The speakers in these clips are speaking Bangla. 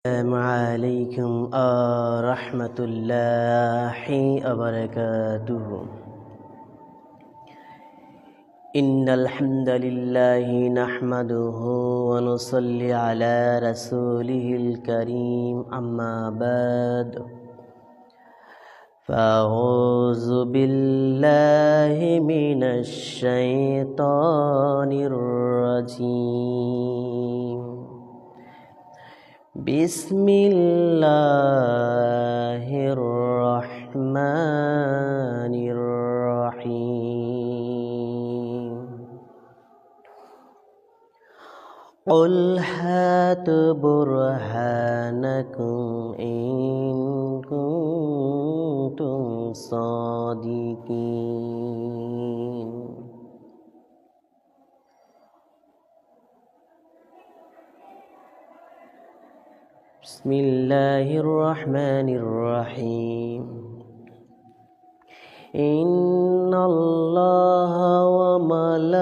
السلام عليكم ورحمة الله وبركاته. إن الحمد لله نحمده ونصلي على رسوله الكريم أما بعد فأعوذ بالله من الشيطان الرجيم. بسم الله الرحمن الرحيم. قل هاتوا برهانكم إن كنتم صادقين. بسم الله الرحمن الرحيم. إن الله وملائكته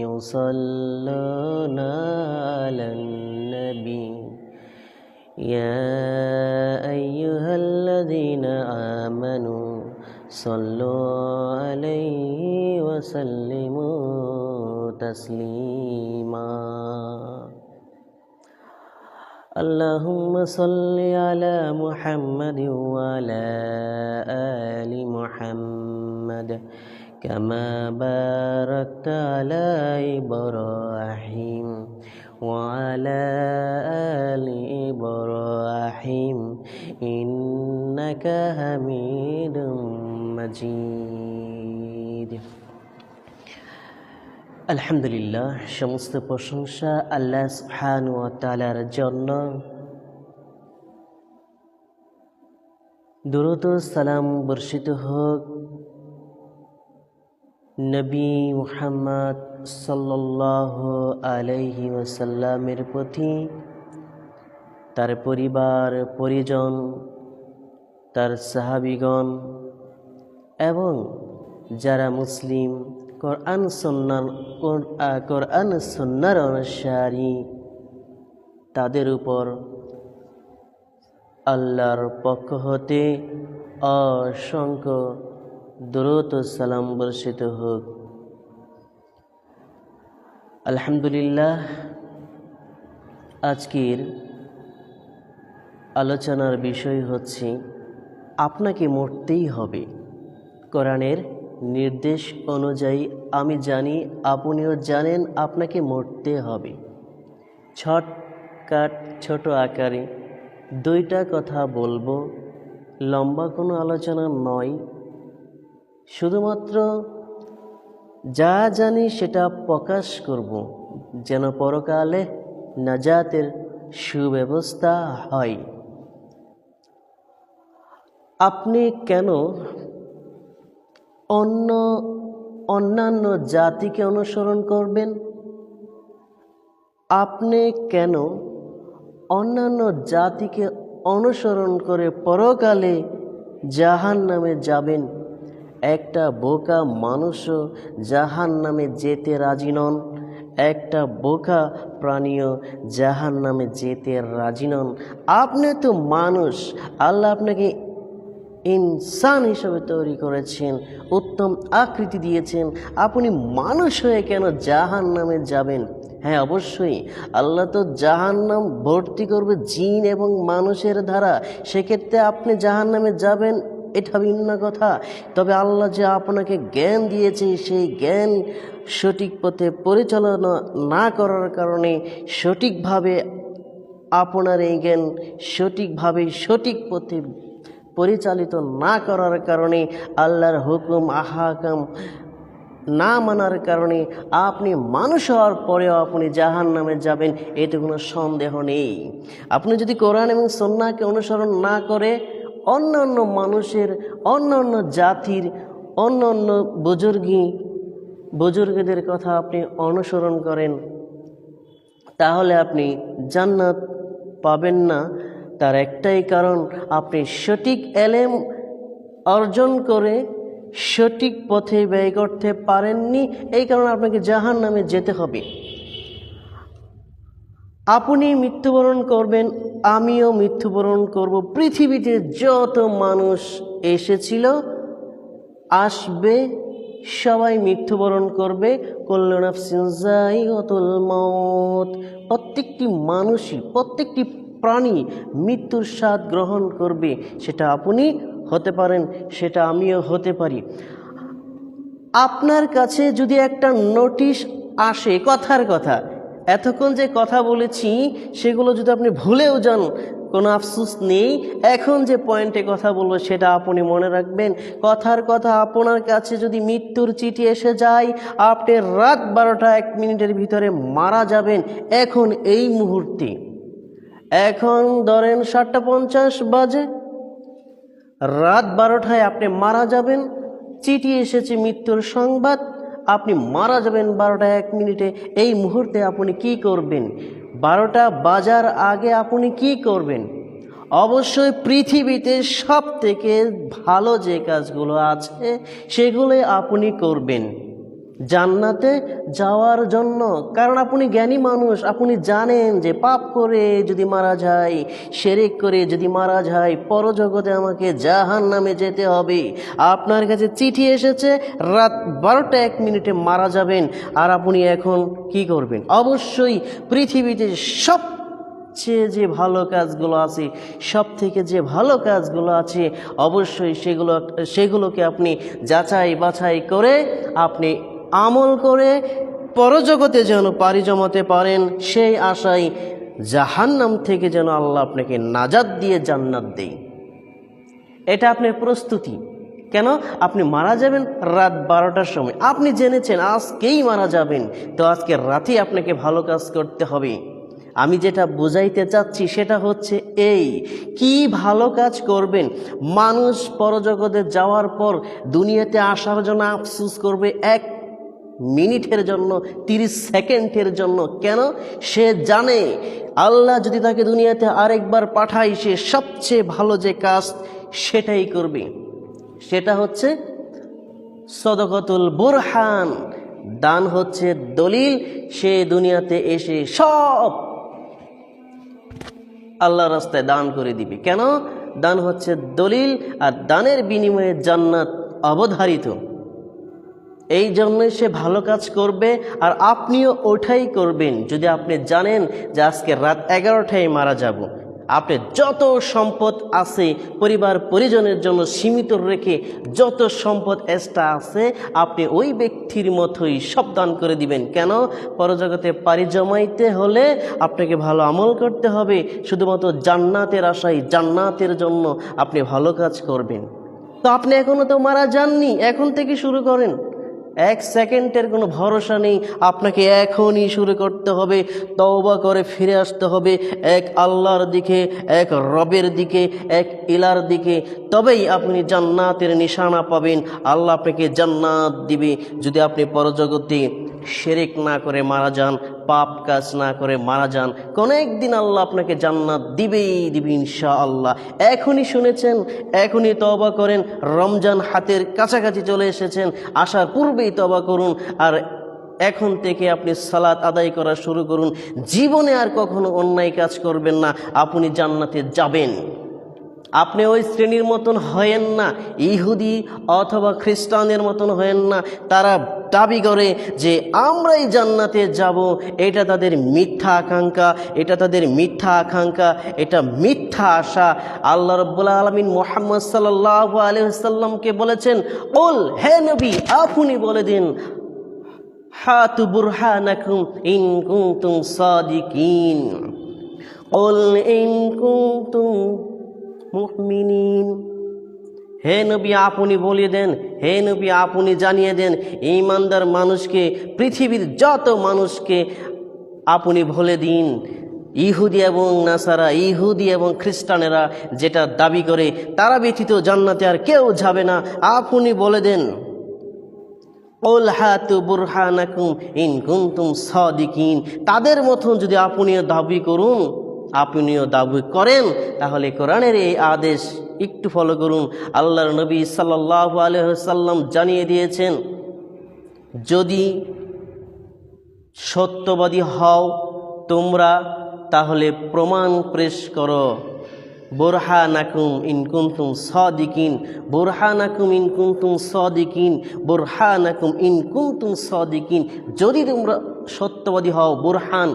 يصلون على النبي يا أيها الذين آمنوا صلوا عليه وسلموا تسليما. اللهم صل على محمد وعلى آل محمد كما باركت على إبراهيم وعلى آل إبراهيم إنك حميد مجيد. আলহামদুলিল্লাহ, সমস্ত প্রশংসা আল্লাহ সুবহানাহু ওয়া তাআলার জন্য। দুরূদ ও সালাম বর্ষিত হোক নবী মুহাম্মদ সাল্লাল্লাহু আলাইহি ওয়াসাল্লামের প্রতি, তার পরিবার পরিজন, তার সাহাবীগণ এবং যারা মুসলিম কোরআন সুন্নাহর অনুসারী তাদের উপর আল্লাহর পক্ষ হতে অসংখ্য দরুদ ও সালাম বর্ষিত হোক। আলহামদুলিল্লাহ, আজকের আলোচনার বিষয় হচ্ছে আপনাকে মরতেই হবে। কোরআনের নির্দেশ অনুযায়ী আমি জানি, আপনিও জানেন, আপনাকে মরতে হবে। ছোট আকারে দুইটা কথা বলবো, লম্বা কোনো আলোচনা নয়। শুধুমাত্র যা জানি সেটা প্রকাশ করব, যেন পরকালে নাজাতের সুব্যবস্থা হয়। আপনি কেন অন্যান্য জাতিকে অনুসরণ করবেন? আপনি কেন অন্যান্য জাতিকে অনুসরণ করে পরকালে জাহান্নামে যাবেন? একটা বোকা মানুষও জাহান্নামে যেতে রাজি নন, একটা বোকা প্রাণীও জাহান্নামে যেতে রাজি নন। আপনি তো মানুষ, আল্লাহ আপনাকে ইনসান হিসেবে তৈরি করেছেন, উত্তম আকৃতি দিয়েছেন। আপনি মানুষ হয়ে কেন জাহান্নামে যাবেন? হ্যাঁ, অবশ্যই আল্লাহ তো জাহান্নাম ভর্তি করবে জিন এবং মানুষের দ্বারা, সেক্ষেত্রে আপনি জাহান্নামে যাবেন, এটা ভিন্ন কথা। তবে আল্লাহ যে আপনাকে জ্ঞান দিয়েছে, সেই জ্ঞান সঠিক পথে পরিচালনা না করার কারণে, সঠিকভাবে আপনার এই জ্ঞান সঠিক পথে পরিচালিত না করার কারণে, আল্লাহর হুকুম আহকাম না মানার কারণে আপনি মানুষ হওয়ার পরেও আপনি জাহান্নামে যাবেন, এতে কোনো সন্দেহ নেই। আপনি যদি কোরআন এবং সুন্নাহকে অনুসরণ না করে অন্যান্য মানুষের, অন্যান্য জাতির, অন্যান্য বুজুর্গদের কথা আপনি অনুসরণ করেন, তাহলে আপনি জান্নাত পাবেন না। তার একটাই কারণ, আপনি সঠিক এলেম অর্জন করে সঠিক পথে ব্যয় করতে পারেননি, এই কারণে আপনাকে জাহান্নামে যেতে হবে। আপনি মৃত্যুবরণ করবেন, আমিও মৃত্যুবরণ করব। পৃথিবীতে যত মানুষ এসেছিল, আসবে, সবাই মৃত্যুবরণ করবে। কুল্লু নাফসিন যায়িকাতুল মউত। প্রত্যেকটি মানুষই, প্রত্যেকটি প্রাণী মৃত্যুর স্বাদ গ্রহণ করবে। সেটা আপনি হতে পারেন, সেটা আমিও হতে পারি। আপনার কাছে যদি একটা নোটিশ আসে, কথার কথা, এতক্ষণ যে কথা বলেছি সেগুলো যদি আপনি ভুলেও যান, কোনো আফসোস নেই। এখন যে পয়েন্টে কথা বলবো সেটা আপনি মনে রাখবেন। কথার কথা, আপনার কাছে যদি মৃত্যুর চিঠি এসে যায়, আপনি রাত 12টা 1 মিনিটের ভিতরে মারা যাবেন। এখন এই মুহূর্তে, এখন ধরেন 7:50 বাজে, রাত 12টায় আপনি মারা যাবেন। চিঠি এসেছে মৃত্যুর সংবাদ, আপনি মারা যাবেন 12টা 1 মিনিটে। এই মুহূর্তে আপনি কি করবেন? 12টা বাজার আগে আপনি কি করবেন? অবশ্যই পৃথিবীতে সব থেকে ভালো যে কাজগুলো আছে সেগুলোই আপনি করবেন জান্নাতে যাওয়ার জন্য। কারণ আপনি জ্ঞানী মানুষ, আপনি জানেন যে পাপ করে যদি মারা যায়, শিরক করে যদি মারা যায়, পরজগতে আমাকে জাহান্নামে যেতে হবে। আপনার কাছে চিঠি এসেছে, রাত 12টা 1 মিনিটে মারা যাবেন, আর আপনি এখন কি করবেন? অবশ্যই পৃথিবীতে সবচেয়ে যে ভালো কাজগুলো আছে, সব থেকে যে ভালো কাজগুলো আছে, অবশ্যই সেগুলোকে আপনি যাচাই বাছাই করে আপনি আমল করে পরজগতে যেন পাড়ি জমাতে পারেন, সেই আশায় জাহান্নাম থেকে যেন আল্লাহ আপনাকে নাজাত দিয়ে জান্নাত দেয়। এটা আপনার প্রস্তুতি। কেন? আপনি মারা যাবেন রাত 12টার সময়, আপনি জেনেছেন আজকেই মারা যাবেন, তো আজকে রাতেই আপনাকে ভালো কাজ করতে হবে। আমি যেটা বোঝাইতে চাচ্ছি সেটা হচ্ছে এই, কি ভালো কাজ করবেন। মানুষ পরজগতে যাওয়ার পর দুনিয়াতে আসার জন্য আফসোস করবে 1 মিনিটের জন্য, 30 সেকেন্ডের জন্য। কেন? সে জানে আল্লাহ যদি তাকে দুনিয়াতে আরেকবার পাঠায়, সে সবচেয়ে ভালো যে কাজ সেটাই করবে। সেটা হচ্ছে সদকাতুল বুরহান, দান হচ্ছে দলিল। সে দুনিয়াতে এসে সব আল্লাহর রাস্তায় দান করে দিবে। কেন? দান হচ্ছে দলিল, আর দানের বিনিময়ে জান্নাত অবধারিত। এই জন্যই সে ভালো কাজ করবে, আর আপনিও ওঠাই করবেন। যদি আপনি জানেন যে আজকে রাত 11টায় মারা যাব, আপনি যত সম্পদ আছে পরিবার পরিজনের জন্য সীমিত রেখে যত সম্পদ এক্সট্রা আছে, আপনি ওই ব্যক্তির মতোই সব দান করে দিবেন। কেন? পরজগতে পাড়ি জমাইতে হলে আপনাকে ভালো আমল করতে হবে। শুধুমাত্র জান্নাতের আশায়, জান্নাতের জন্য আপনি ভালো কাজ করবেন। তো আপনি এখনো তো মারা যাননি, এখন থেকে শুরু করেন। 1 সেকেন্ডের কোনো ভরসা নেই, আপনাকে এখনই শুরু করতে হবে। তওবা করে ফিরে আসতে হবে এক আল্লাহর দিকে, এক রবের দিকে, এক ইলার দিকে। তবেই আপনি জান্নাতের নিশানা পাবেন। আল্লাহ আপনাকে জান্নাত দিবে যদি আপনি পরজগতে শিরক না করে মারা যান, পাপ কাজ না করে মারা যান। কোন একদিন আল্লাহ আপনাকে জান্নাত দিবেই দিবে ইনশাআল্লাহ। এখনই শুনেছেন, এখনই তওবা করেন। রমজান হাতের কাছাকাছি চলে এসেছেন, আসার পূর্বেই তওবা করুন। আর এখন থেকে আপনি সালাত আদায় করা শুরু করুন। জীবনে আর কখনো অন্যায় কাজ করবেন না, আপনি জান্নাতে যাবেন। আপনি ওই শ্রেণীর মতন হয়েন না, ইহুদি অথবা খ্রিস্টানের মতন হয়েন না। তারা দাবি করে যে আমরাই জান্নাতে যাব। এটা তাদের মিথ্যা আকাঙ্ক্ষা, এটা তাদের মিথ্যা আকাঙ্ক্ষা, এটা মিথ্যা আশা। আল্লাহ রাব্বুল আলামিন মুহাম্মদ সাল্লাল্লাহু আলাইহি ওয়াসাল্লামকে বলেছেন, কুল, হে নবী আপনি বলে দিন, হাতু বুরহানাকুম ইন কুনতুম সাদিকিন, কুল ইন কুনতুম মুমিনিন। হে নবী আপনি বলে দেন, হে নবী আপনি জানিয়ে দেন ঈমানদার মানুষকে, পৃথিবীর যত মানুষকে আপনি বলে দিন, ইহুদি এবং নাসারা, ইহুদি এবং খ্রিস্টানেরা যেটা দাবি করে তারা ব্যতীত জান্নাতে আর কেউ যাবে না। আপনি বলে দেন, কুল হাতু বুরহানাকুম ইন কুনতুম সাদিকিন। তাদের মতন যদি আপনিও দাবি করুন, আপনিও দাবি করেন, তাহলে কোরআনের এই আদেশ একটু ফলো করুন। আল্লাহর নবী সাল্লাল্লাহু আলাইহি ওয়াসাল্লাম জানিয়ে দিয়েছেন, যদি সত্যবাদী হও তোমরা, তাহলে প্রমাণ পেশ করো। বুরহানাকুম ইন কুনতুম সাদিকিন, বুরহানাকুম ইন কুনতুম সাদিকিন, বুরহানাকুম ইন কুনতুম সাদিকিন। যদি তোমরা সত্যবাদী হও, বুরহান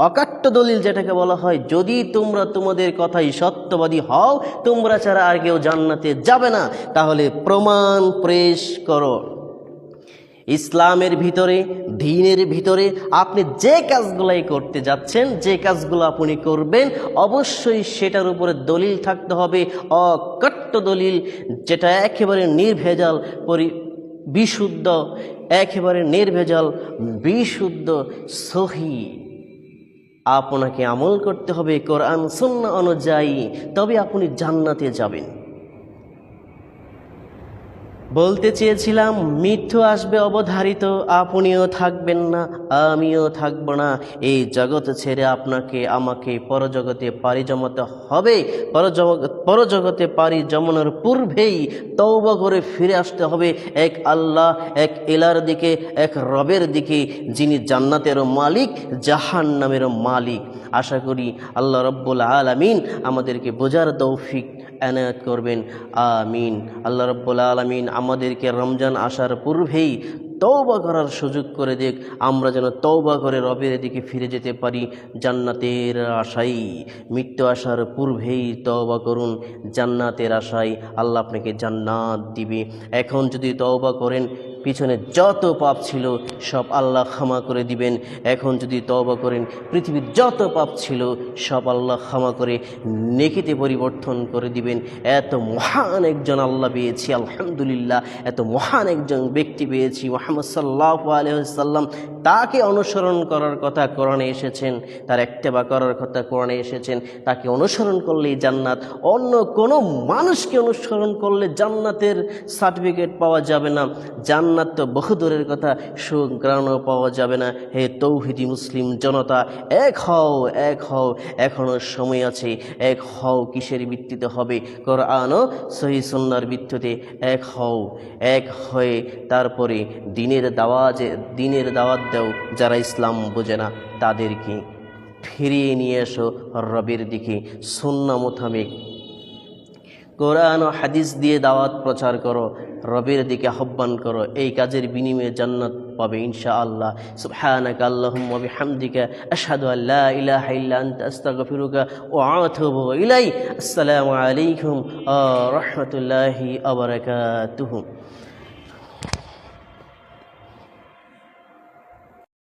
অকাট্য দলিল যেটাকে বলা হয়, যদি তোমরা তোমাদের কথাই সত্যবাদী হও, তোমরা ছাড়া আর কেউ জান্নাতে যাবে না, তাহলে প্রমাণ পেশ করো। ইসলামের ভিতরে, দ্বীনের ভিতরে আপনি যে কাজগুলাই করতে যাচ্ছেন, যে কাজগুলো আপনি করবেন, অবশ্যই সেটার উপরে দলিল থাকতে হবে, অকট্য দলিল, যেটা একেবারে নির্ভেজাল, বিশুদ্ধ, একেবারে নির্ভেজাল, বিশুদ্ধ, সহি। আপনাকে আমল করতে হবে কোরআন সুন্নাহ অনুযায়ী, তবে আপনি জান্নাতে যাবেন। বলতে চেয়েছিলাম, মৃত্যু আসবে অবধারিত, আপনিও থাকবেন না, আমিও থাকব না। এই জগৎ ছেড়ে আপনাকে আমাকে পরজগতে পাড়ি জমাতে হবে। পরজগতে পাড়ি জমানোর পূর্বেই তওবা করে ফিরে আসতে হবে এক আল্লাহ, এক এলার দিকে, এক রবের দিকে, যিনি জান্নাতেরও মালিক, জাহান্নামেরও মালিক। আশা করি আল্লাহ রব্বুল আলামিন আমাদেরকে বোঝার তৌফিক এনায়েত করবেন, আমিন। আল্লাহ রব্বুল আলামিন আমাদেরকে রমজান আসার পূর্বেই তওবা করার সুযোগ করে দেখ, আমরা যেন তওবা করে রবের দিকে ফিরে যেতে পারি জান্নাতের আশায়। মৃত্যু আসার পূর্বেই তওবা করুন জান্নাতের আশায়, আল্লাহ আপনাকে জান্নাত দিবে। এখন যদি তওবা করেন, পিছনে যত পাপ ছিল সব আল্লাহ ক্ষমা করে দিবেন। এখন যদি তওবা করেন, পৃথিবীর যত পাপ ছিল সব আল্লাহ ক্ষমা করে নেকিতে পরিবর্তন করে দিবেন। এত মহান একজন আল্লাহ পেয়েছি, আলহামদুলিল্লাহ। এত মহান একজন ব্যক্তি পেয়েছি, মুহাম্মদ সাল্লাল্লাহু আলাইহি ওয়াসাল্লাম। তাকে অনুসরণ করার কথা কোরআনে এসেছেন, তার ইত্তেবা করার কথা কোরআনে এসেছেন। তাকে অনুসরণ করলেই জান্নাত। অন্য কোনো মানুষকে অনুসরণ করলে জান্নাতের সার্টিফিকেট পাওয়া যাবে না। জান্নাত তো বহুদূরের কথা, সুগ্রাণও পাওয়া যাবে না। হে তৌহিদি মুসলিম জনতা, এক হও, এক হও, এখনও সময় আছে। এক হও কিসের ভিত্তিতে হবে? কোরআন ও সহিহ সুন্নাহর ভিত্তিতে এক হও। এক হয়ে তারপরে দ্বীনের দাওয়াত দাও। যারা ইসলাম বোঝে না তাদেরকে ফিরিয়ে নিয়ে এসো রবের দিকে, সুন্নাহ মোতাবেক কোরআন ও হাদিস দিয়ে দাওয়াত প্রচার করো, রবের দিকে আহ্বান করো। এই কাজের বিনিময়ে জান্নাত পাবে ইনশাআল্লাহ। সুবহানাকা আল্লাহুম্মা বিহামদিকা আশহাদু আল্লা ইলাহা ইল্লা আনতা আস্তাগফিরুকা ওয়া আতুবু ইলাইক। আসসালামু আলাইকুম ওয়া রাহমাতুল্লাহি ওয়া বারাকাতুহু।